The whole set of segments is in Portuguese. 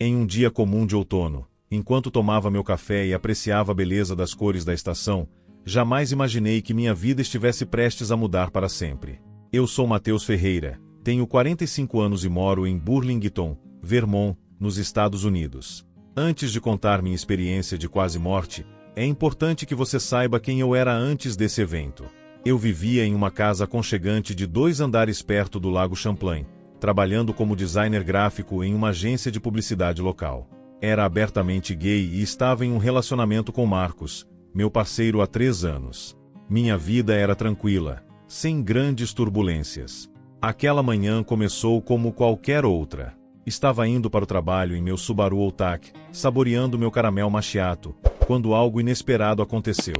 Em um dia comum de outono, enquanto tomava meu café e apreciava a beleza das cores da estação, jamais imaginei que minha vida estivesse prestes a mudar para sempre. Eu sou Matheus Ferreira, tenho 45 anos e moro em Burlington, Vermont, nos Estados Unidos. Antes de contar minha experiência de quase morte, é importante que você saiba quem eu era antes desse evento. Eu vivia em uma casa aconchegante de 2 andares perto do Lago Champlain, trabalhando como designer gráfico em uma agência de publicidade local. Era abertamente gay e estava em um relacionamento com Marcos, meu parceiro há 3 anos. Minha vida era tranquila, sem grandes turbulências. Aquela manhã começou como qualquer outra. Estava indo para o trabalho em meu Subaru Outback, saboreando meu caramel macchiato, quando algo inesperado aconteceu.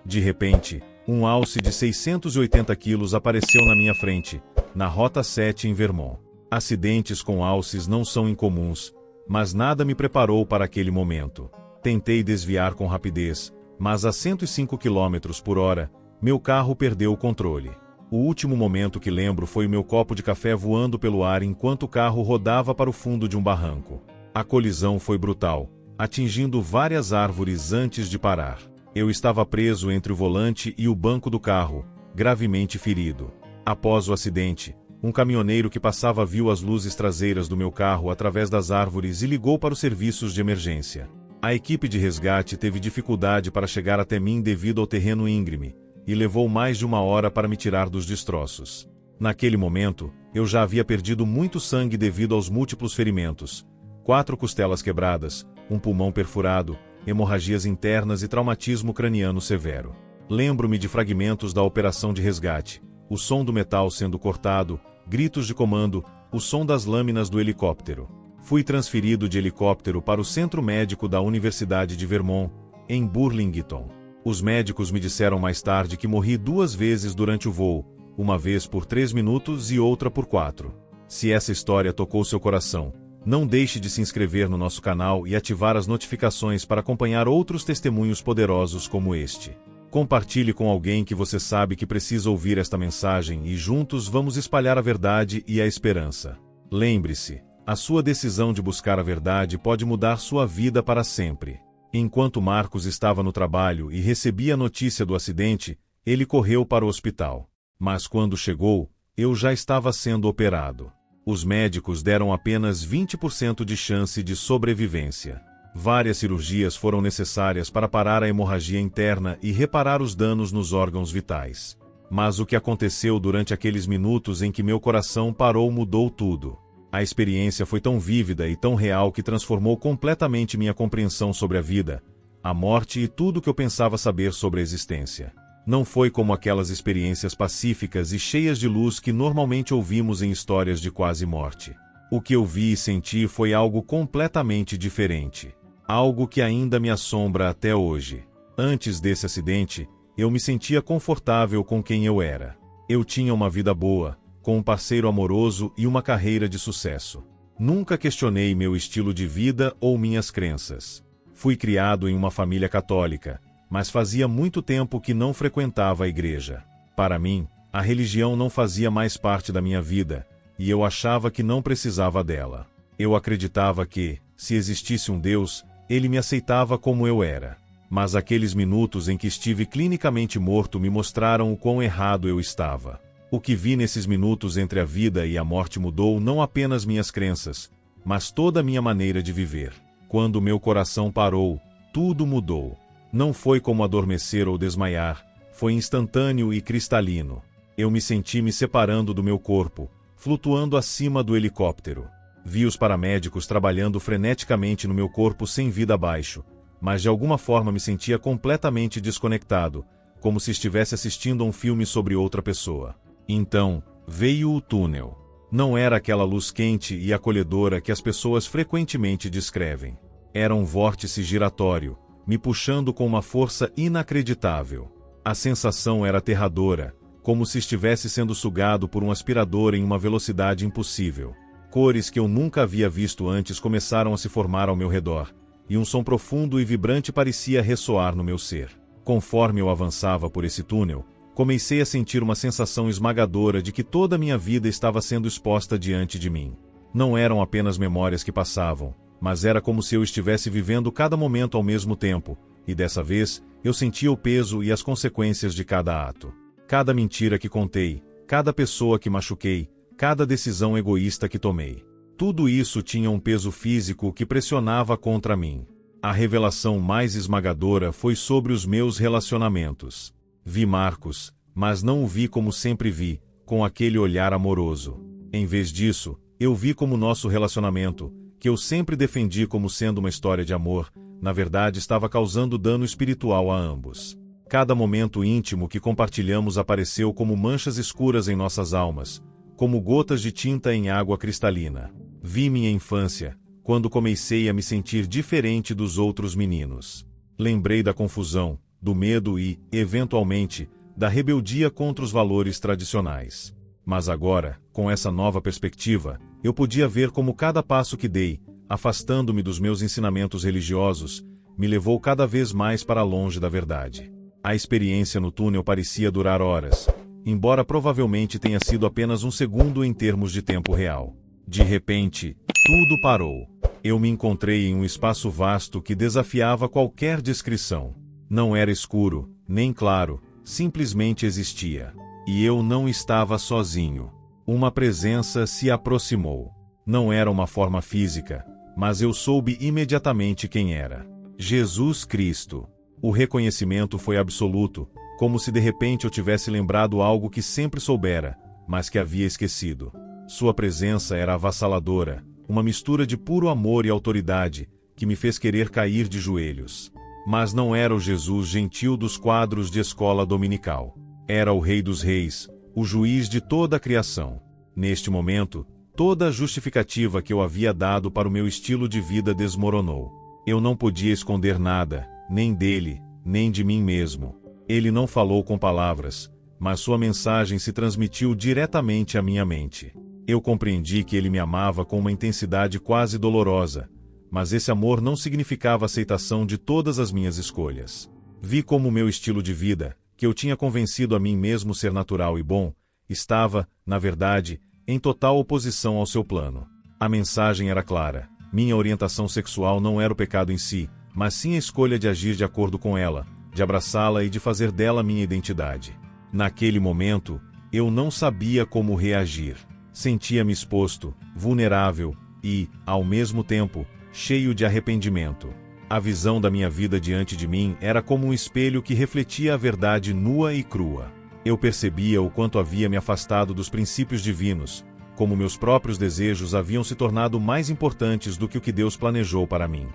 De repente, um alce de 680 quilos apareceu na minha frente, na Rota 7 em Vermont. Acidentes com alces não são incomuns, mas nada me preparou para aquele momento. Tentei desviar com rapidez, mas a 105 km por hora, meu carro perdeu o controle. O último momento que lembro foi o meu copo de café voando pelo ar enquanto o carro rodava para o fundo de um barranco. A colisão foi brutal, atingindo várias árvores antes de parar. Eu estava preso entre o volante e o banco do carro, gravemente ferido. Após o acidente, um caminhoneiro que passava viu as luzes traseiras do meu carro através das árvores e ligou para os serviços de emergência. A equipe de resgate teve dificuldade para chegar até mim devido ao terreno íngreme, e levou mais de 1 hora para me tirar dos destroços. Naquele momento, eu já havia perdido muito sangue devido aos múltiplos ferimentos: 4 costelas quebradas, um pulmão perfurado, hemorragias internas e traumatismo craniano severo. Lembro-me de fragmentos da operação de resgate, o som do metal sendo cortado, gritos de comando, o som das lâminas do helicóptero. Fui transferido de helicóptero para o Centro Médico da Universidade de Vermont, em Burlington. Os médicos me disseram mais tarde que morri 2 vezes durante o voo, uma vez por 3 minutos e outra por 4. Se essa história tocou seu coração, não deixe de se inscrever no nosso canal e ativar as notificações para acompanhar outros testemunhos poderosos como este. Compartilhe com alguém que você sabe que precisa ouvir esta mensagem e juntos vamos espalhar a verdade e a esperança. Lembre-se, a sua decisão de buscar a verdade pode mudar sua vida para sempre. Enquanto Marcos estava no trabalho e recebia a notícia do acidente, ele correu para o hospital. Mas quando chegou, eu já estava sendo operado. Os médicos deram apenas 20% de chance de sobrevivência. Várias cirurgias foram necessárias para parar a hemorragia interna e reparar os danos nos órgãos vitais. Mas o que aconteceu durante aqueles minutos em que meu coração parou mudou tudo. A experiência foi tão vívida e tão real que transformou completamente minha compreensão sobre a vida, a morte e tudo o que eu pensava saber sobre a existência. Não foi como aquelas experiências pacíficas e cheias de luz que normalmente ouvimos em histórias de quase morte. O que eu vi e senti foi algo completamente diferente. Algo que ainda me assombra até hoje. Antes desse acidente, eu me sentia confortável com quem eu era. Eu tinha uma vida boa, com um parceiro amoroso e uma carreira de sucesso. Nunca questionei meu estilo de vida ou minhas crenças. Fui criado em uma família católica, mas fazia muito tempo que não frequentava a igreja. Para mim, a religião não fazia mais parte da minha vida, e eu achava que não precisava dela. Eu acreditava que, se existisse um Deus, ele me aceitava como eu era. Mas aqueles minutos em que estive clinicamente morto me mostraram o quão errado eu estava. O que vi nesses minutos entre a vida e a morte mudou não apenas minhas crenças, mas toda a minha maneira de viver. Quando meu coração parou, tudo mudou. Não foi como adormecer ou desmaiar, foi instantâneo e cristalino. Eu me senti me separando do meu corpo, flutuando acima do helicóptero. Vi os paramédicos trabalhando freneticamente no meu corpo sem vida abaixo, mas de alguma forma me sentia completamente desconectado, como se estivesse assistindo a um filme sobre outra pessoa. Então, veio o túnel. Não era aquela luz quente e acolhedora que as pessoas frequentemente descrevem. Era um vórtice giratório, me puxando com uma força inacreditável. A sensação era aterradora, como se estivesse sendo sugado por um aspirador em uma velocidade impossível. Cores que eu nunca havia visto antes começaram a se formar ao meu redor, e um som profundo e vibrante parecia ressoar no meu ser. Conforme eu avançava por esse túnel, comecei a sentir uma sensação esmagadora de que toda a minha vida estava sendo exposta diante de mim. Não eram apenas memórias que passavam, mas era como se eu estivesse vivendo cada momento ao mesmo tempo, e dessa vez, eu sentia o peso e as consequências de cada ato. Cada mentira que contei, cada pessoa que machuquei, cada decisão egoísta que tomei. Tudo isso tinha um peso físico que pressionava contra mim. A revelação mais esmagadora foi sobre os meus relacionamentos. Vi Marcos, mas não o vi como sempre vi, com aquele olhar amoroso. Em vez disso, eu vi como nosso relacionamento, que eu sempre defendi como sendo uma história de amor, na verdade estava causando dano espiritual a ambos. Cada momento íntimo que compartilhamos apareceu como manchas escuras em nossas almas, como gotas de tinta em água cristalina. Vi minha infância, quando comecei a me sentir diferente dos outros meninos. Lembrei da confusão, do medo e, eventualmente, da rebeldia contra os valores tradicionais. Mas agora, com essa nova perspectiva, eu podia ver como cada passo que dei, afastando-me dos meus ensinamentos religiosos, me levou cada vez mais para longe da verdade. A experiência no túnel parecia durar horas, embora provavelmente tenha sido apenas um segundo em termos de tempo real. De repente, tudo parou. Eu me encontrei em um espaço vasto que desafiava qualquer descrição. Não era escuro, nem claro, simplesmente existia. E eu não estava sozinho. Uma presença se aproximou. Não era uma forma física, mas eu soube imediatamente quem era. Jesus Cristo. O reconhecimento foi absoluto, como se de repente eu tivesse lembrado algo que sempre soubera, mas que havia esquecido. Sua presença era avassaladora, uma mistura de puro amor e autoridade, que me fez querer cair de joelhos. Mas não era o Jesus gentil dos quadros de escola dominical. Era o Rei dos Reis, o juiz de toda a criação. Neste momento, toda a justificativa que eu havia dado para o meu estilo de vida desmoronou. Eu não podia esconder nada, nem dele, nem de mim mesmo. Ele não falou com palavras, mas sua mensagem se transmitiu diretamente à minha mente. Eu compreendi que ele me amava com uma intensidade quase dolorosa, mas esse amor não significava aceitação de todas as minhas escolhas. Vi como o meu estilo de vida, que eu tinha convencido a mim mesmo ser natural e bom, estava, na verdade, em total oposição ao seu plano. A mensagem era clara. Minha orientação sexual não era o pecado em si, mas sim a escolha de agir de acordo com ela, de abraçá-la e de fazer dela minha identidade. Naquele momento, eu não sabia como reagir. Sentia-me exposto, vulnerável e, ao mesmo tempo, cheio de arrependimento. A visão da minha vida diante de mim era como um espelho que refletia a verdade nua e crua. Eu percebia o quanto havia me afastado dos princípios divinos, como meus próprios desejos haviam se tornado mais importantes do que o que Deus planejou para mim.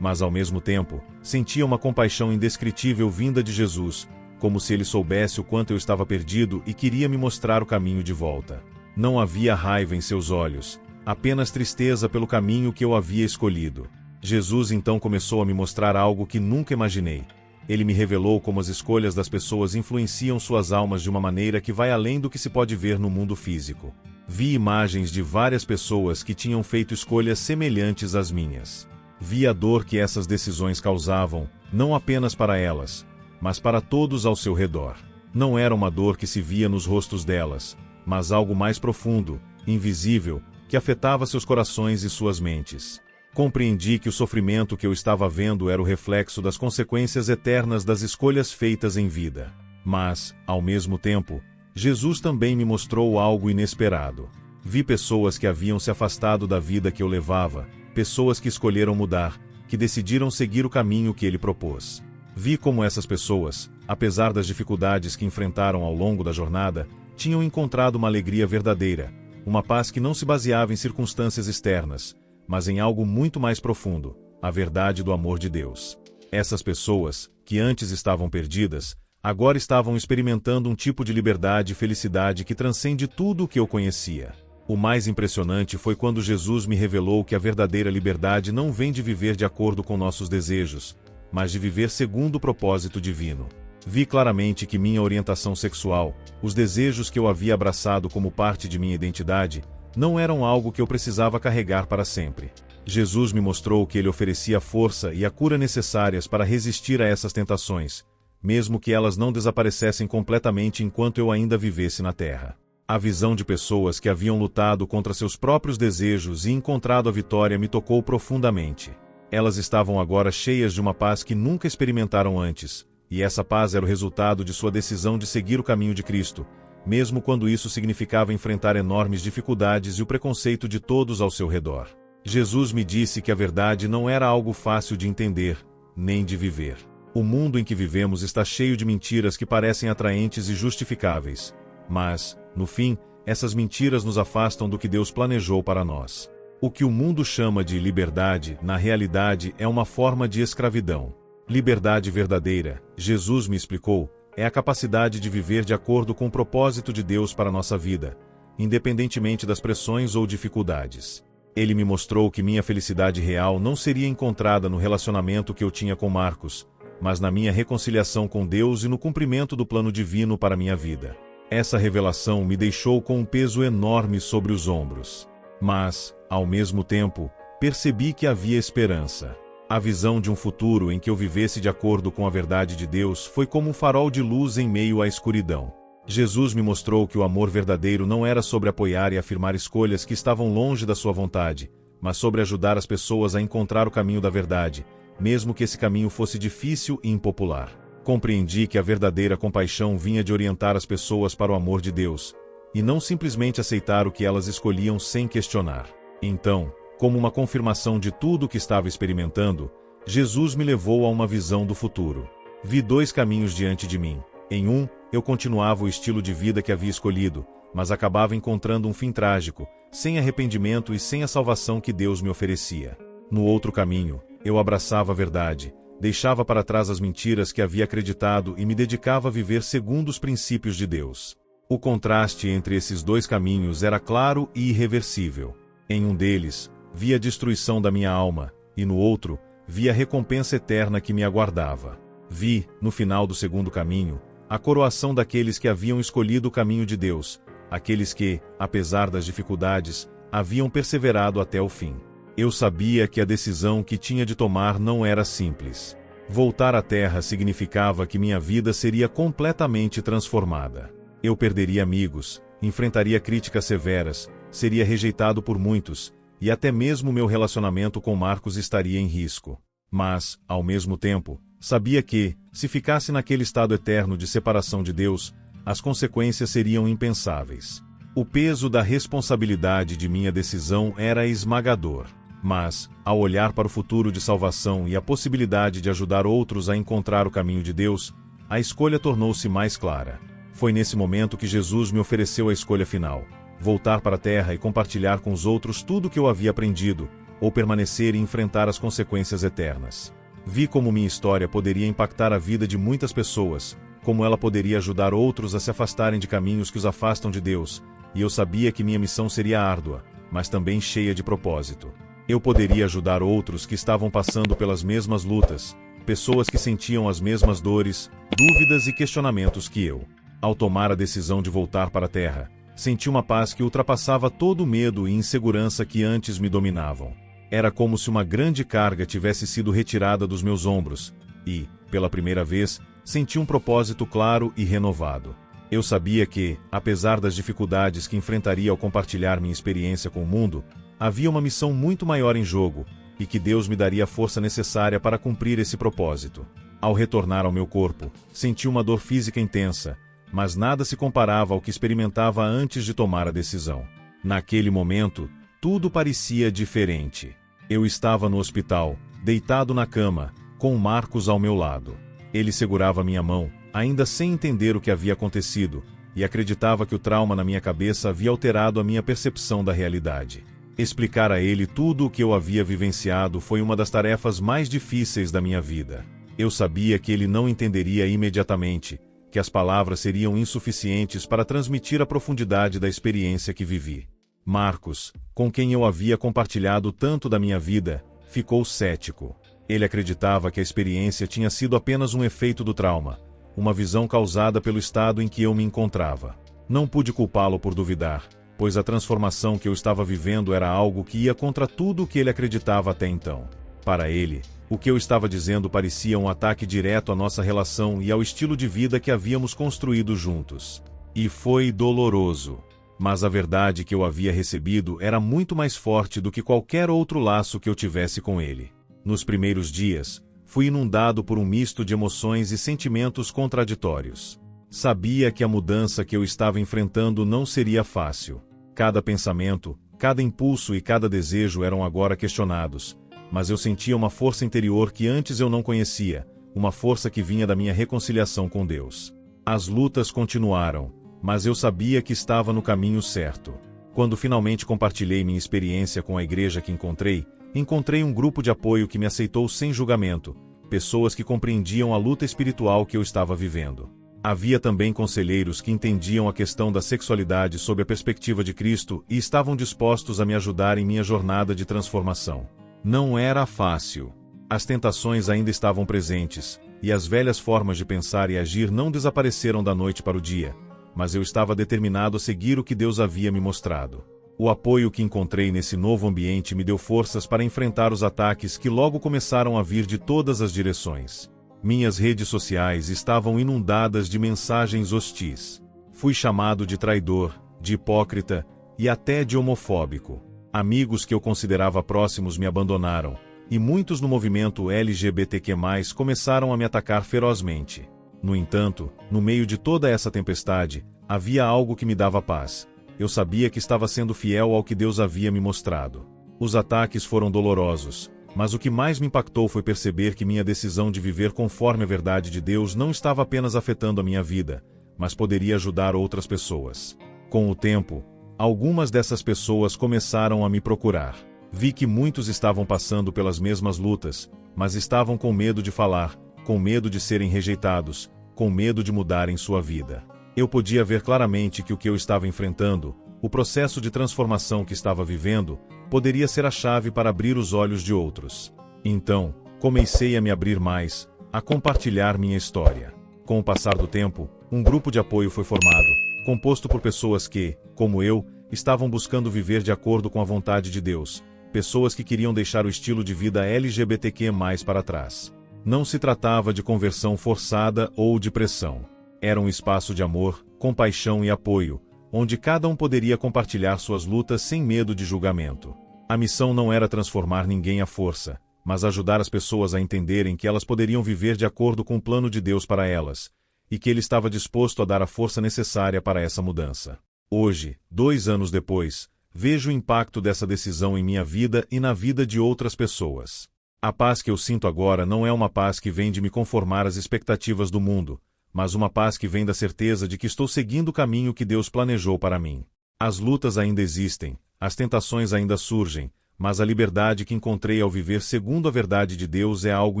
Mas ao mesmo tempo, sentia uma compaixão indescritível vinda de Jesus, como se ele soubesse o quanto eu estava perdido e queria me mostrar o caminho de volta. Não havia raiva em seus olhos, apenas tristeza pelo caminho que eu havia escolhido. Jesus então começou a me mostrar algo que nunca imaginei. Ele me revelou como as escolhas das pessoas influenciam suas almas de uma maneira que vai além do que se pode ver no mundo físico. Vi imagens de várias pessoas que tinham feito escolhas semelhantes às minhas. Vi a dor que essas decisões causavam, não apenas para elas, mas para todos ao seu redor. Não era uma dor que se via nos rostos delas, mas algo mais profundo, invisível, que afetava seus corações e suas mentes. Compreendi que o sofrimento que eu estava vendo era o reflexo das consequências eternas das escolhas feitas em vida. Mas, ao mesmo tempo, Jesus também me mostrou algo inesperado. Vi pessoas que haviam se afastado da vida que eu levava, pessoas que escolheram mudar, que decidiram seguir o caminho que ele propôs. Vi como essas pessoas, apesar das dificuldades que enfrentaram ao longo da jornada, tinham encontrado uma alegria verdadeira, uma paz que não se baseava em circunstâncias externas, mas em algo muito mais profundo, a verdade do amor de Deus. Essas pessoas, que antes estavam perdidas, agora estavam experimentando um tipo de liberdade e felicidade que transcende tudo o que eu conhecia. O mais impressionante foi quando Jesus me revelou que a verdadeira liberdade não vem de viver de acordo com nossos desejos, mas de viver segundo o propósito divino. Vi claramente que minha orientação sexual, os desejos que eu havia abraçado como parte de minha identidade, não eram algo que eu precisava carregar para sempre. Jesus me mostrou que ele oferecia a força e a cura necessárias para resistir a essas tentações, mesmo que elas não desaparecessem completamente enquanto eu ainda vivesse na terra. A visão de pessoas que haviam lutado contra seus próprios desejos e encontrado a vitória me tocou profundamente. Elas estavam agora cheias de uma paz que nunca experimentaram antes, e essa paz era o resultado de sua decisão de seguir o caminho de Cristo, mesmo quando isso significava enfrentar enormes dificuldades e o preconceito de todos ao seu redor. Jesus me disse que a verdade não era algo fácil de entender, nem de viver. O mundo em que vivemos está cheio de mentiras que parecem atraentes e justificáveis, mas, no fim, essas mentiras nos afastam do que Deus planejou para nós. O que o mundo chama de liberdade, na realidade, é uma forma de escravidão. Liberdade verdadeira, Jesus me explicou, é a capacidade de viver de acordo com o propósito de Deus para nossa vida, independentemente das pressões ou dificuldades. Ele me mostrou que minha felicidade real não seria encontrada no relacionamento que eu tinha com Marcos, mas na minha reconciliação com Deus e no cumprimento do plano divino para minha vida. Essa revelação me deixou com um peso enorme sobre os ombros. Mas, ao mesmo tempo, percebi que havia esperança. A visão de um futuro em que eu vivesse de acordo com a verdade de Deus foi como um farol de luz em meio à escuridão. Jesus me mostrou que o amor verdadeiro não era sobre apoiar e afirmar escolhas que estavam longe da sua vontade, mas sobre ajudar as pessoas a encontrar o caminho da verdade, mesmo que esse caminho fosse difícil e impopular. Compreendi que a verdadeira compaixão vinha de orientar as pessoas para o amor de Deus, e não simplesmente aceitar o que elas escolhiam sem questionar. Então, como uma confirmação de tudo o que estava experimentando, Jesus me levou a uma visão do futuro. Vi dois caminhos diante de mim. Em um, eu continuava o estilo de vida que havia escolhido, mas acabava encontrando um fim trágico, sem arrependimento e sem a salvação que Deus me oferecia. No outro caminho, eu abraçava a verdade, deixava para trás as mentiras que havia acreditado e me dedicava a viver segundo os princípios de Deus. O contraste entre esses dois caminhos era claro e irreversível. Em um deles, vi a destruição da minha alma, e no outro, vi a recompensa eterna que me aguardava. Vi, no final do segundo caminho, a coroação daqueles que haviam escolhido o caminho de Deus, aqueles que, apesar das dificuldades, haviam perseverado até o fim. Eu sabia que a decisão que tinha de tomar não era simples. Voltar à terra significava que minha vida seria completamente transformada. Eu perderia amigos, enfrentaria críticas severas, seria rejeitado por muitos, e até mesmo meu relacionamento com Marcos estaria em risco. Mas, ao mesmo tempo, sabia que, se ficasse naquele estado eterno de separação de Deus, as consequências seriam impensáveis. O peso da responsabilidade de minha decisão era esmagador. Mas, ao olhar para o futuro de salvação e a possibilidade de ajudar outros a encontrar o caminho de Deus, a escolha tornou-se mais clara. Foi nesse momento que Jesus me ofereceu a escolha final: voltar para a terra e compartilhar com os outros tudo o que eu havia aprendido, ou permanecer e enfrentar as consequências eternas. Vi como minha história poderia impactar a vida de muitas pessoas, como ela poderia ajudar outros a se afastarem de caminhos que os afastam de Deus, e eu sabia que minha missão seria árdua, mas também cheia de propósito. Eu poderia ajudar outros que estavam passando pelas mesmas lutas, pessoas que sentiam as mesmas dores, dúvidas e questionamentos que eu. Ao tomar a decisão de voltar para a terra, senti uma paz que ultrapassava todo o medo e insegurança que antes me dominavam. Era como se uma grande carga tivesse sido retirada dos meus ombros, e, pela primeira vez, senti um propósito claro e renovado. Eu sabia que, apesar das dificuldades que enfrentaria ao compartilhar minha experiência com o mundo, havia uma missão muito maior em jogo, e que Deus me daria a força necessária para cumprir esse propósito. Ao retornar ao meu corpo, senti uma dor física intensa, mas nada se comparava ao que experimentava antes de tomar a decisão. Naquele momento, tudo parecia diferente. Eu estava no hospital, deitado na cama, com Marcos ao meu lado. Ele segurava minha mão, ainda sem entender o que havia acontecido, e acreditava que o trauma na minha cabeça havia alterado a minha percepção da realidade. Explicar a ele tudo o que eu havia vivenciado foi uma das tarefas mais difíceis da minha vida. Eu sabia que ele não entenderia imediatamente, que as palavras seriam insuficientes para transmitir a profundidade da experiência que vivi. Marcos, com quem eu havia compartilhado tanto da minha vida, ficou cético. Ele acreditava que a experiência tinha sido apenas um efeito do trauma, uma visão causada pelo estado em que eu me encontrava. Não pude culpá-lo por duvidar, pois a transformação que eu estava vivendo era algo que ia contra tudo o que ele acreditava até então. Para ele, o que eu estava dizendo parecia um ataque direto à nossa relação e ao estilo de vida que havíamos construído juntos. E foi doloroso. Mas a verdade que eu havia recebido era muito mais forte do que qualquer outro laço que eu tivesse com ele. Nos primeiros dias, fui inundado por um misto de emoções e sentimentos contraditórios. Sabia que a mudança que eu estava enfrentando não seria fácil. Cada pensamento, cada impulso e cada desejo eram agora questionados, mas eu sentia uma força interior que antes eu não conhecia, uma força que vinha da minha reconciliação com Deus. As lutas continuaram, mas eu sabia que estava no caminho certo. Quando finalmente compartilhei minha experiência com a igreja que encontrei um grupo de apoio que me aceitou sem julgamento, pessoas que compreendiam a luta espiritual que eu estava vivendo. Havia também conselheiros que entendiam a questão da sexualidade sob a perspectiva de Cristo e estavam dispostos a me ajudar em minha jornada de transformação. Não era fácil. As tentações ainda estavam presentes, e as velhas formas de pensar e agir não desapareceram da noite para o dia, mas eu estava determinado a seguir o que Deus havia me mostrado. O apoio que encontrei nesse novo ambiente me deu forças para enfrentar os ataques que logo começaram a vir de todas as direções. Minhas redes sociais estavam inundadas de mensagens hostis. Fui chamado de traidor, de hipócrita e até de homofóbico. Amigos que eu considerava próximos me abandonaram, e muitos no movimento LGBTQ+, começaram a me atacar ferozmente. No entanto, no meio de toda essa tempestade, havia algo que me dava paz. Eu sabia que estava sendo fiel ao que Deus havia me mostrado. Os ataques foram dolorosos, mas o que mais me impactou foi perceber que minha decisão de viver conforme a verdade de Deus não estava apenas afetando a minha vida, mas poderia ajudar outras pessoas. Com o tempo, algumas dessas pessoas começaram a me procurar. Vi que muitos estavam passando pelas mesmas lutas, mas estavam com medo de falar, com medo de serem rejeitados, com medo de mudarem sua vida. Eu podia ver claramente que o que eu estava enfrentando, o processo de transformação que estava vivendo, poderia ser a chave para abrir os olhos de outros. Então, comecei a me abrir mais, a compartilhar minha história. Com o passar do tempo, um grupo de apoio foi formado, composto por pessoas que, como eu, estavam buscando viver de acordo com a vontade de Deus, pessoas que queriam deixar o estilo de vida LGBTQ+ para trás. Não se tratava de conversão forçada ou de pressão. Era um espaço de amor, compaixão e apoio, onde cada um poderia compartilhar suas lutas sem medo de julgamento. A missão não era transformar ninguém à força, mas ajudar as pessoas a entenderem que elas poderiam viver de acordo com o plano de Deus para elas, e que Ele estava disposto a dar a força necessária para essa mudança. Hoje, 2 anos depois, vejo o impacto dessa decisão em minha vida e na vida de outras pessoas. A paz que eu sinto agora não é uma paz que vem de me conformar às expectativas do mundo, mas uma paz que vem da certeza de que estou seguindo o caminho que Deus planejou para mim. As lutas ainda existem, as tentações ainda surgem, mas a liberdade que encontrei ao viver segundo a verdade de Deus é algo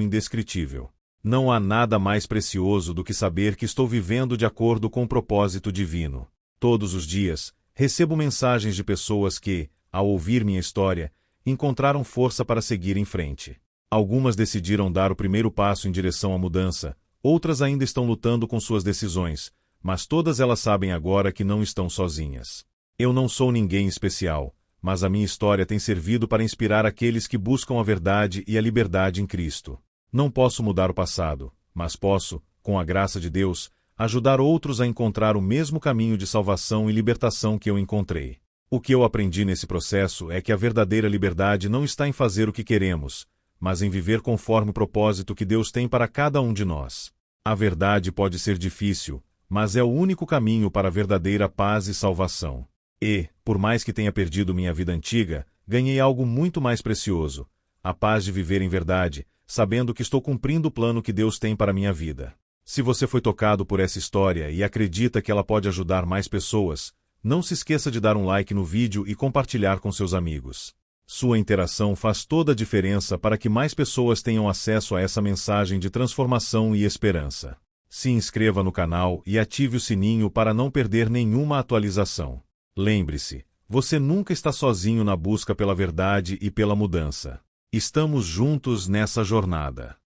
indescritível. Não há nada mais precioso do que saber que estou vivendo de acordo com o propósito divino. Todos os dias, recebo mensagens de pessoas que, ao ouvir minha história, encontraram força para seguir em frente. Algumas decidiram dar o primeiro passo em direção à mudança, outras ainda estão lutando com suas decisões, mas todas elas sabem agora que não estão sozinhas. Eu não sou ninguém especial, mas a minha história tem servido para inspirar aqueles que buscam a verdade e a liberdade em Cristo. Não posso mudar o passado, mas posso, com a graça de Deus, ajudar outros a encontrar o mesmo caminho de salvação e libertação que eu encontrei. O que eu aprendi nesse processo é que a verdadeira liberdade não está em fazer o que queremos, mas em viver conforme o propósito que Deus tem para cada um de nós. A verdade pode ser difícil, mas é o único caminho para a verdadeira paz e salvação. E, por mais que tenha perdido minha vida antiga, ganhei algo muito mais precioso: a paz de viver em verdade, sabendo que estou cumprindo o plano que Deus tem para minha vida. Se você foi tocado por essa história e acredita que ela pode ajudar mais pessoas, não se esqueça de dar um like no vídeo e compartilhar com seus amigos. Sua interação faz toda a diferença para que mais pessoas tenham acesso a essa mensagem de transformação e esperança. Se inscreva no canal e ative o sininho para não perder nenhuma atualização. Lembre-se, você nunca está sozinho na busca pela verdade e pela mudança. Estamos juntos nessa jornada.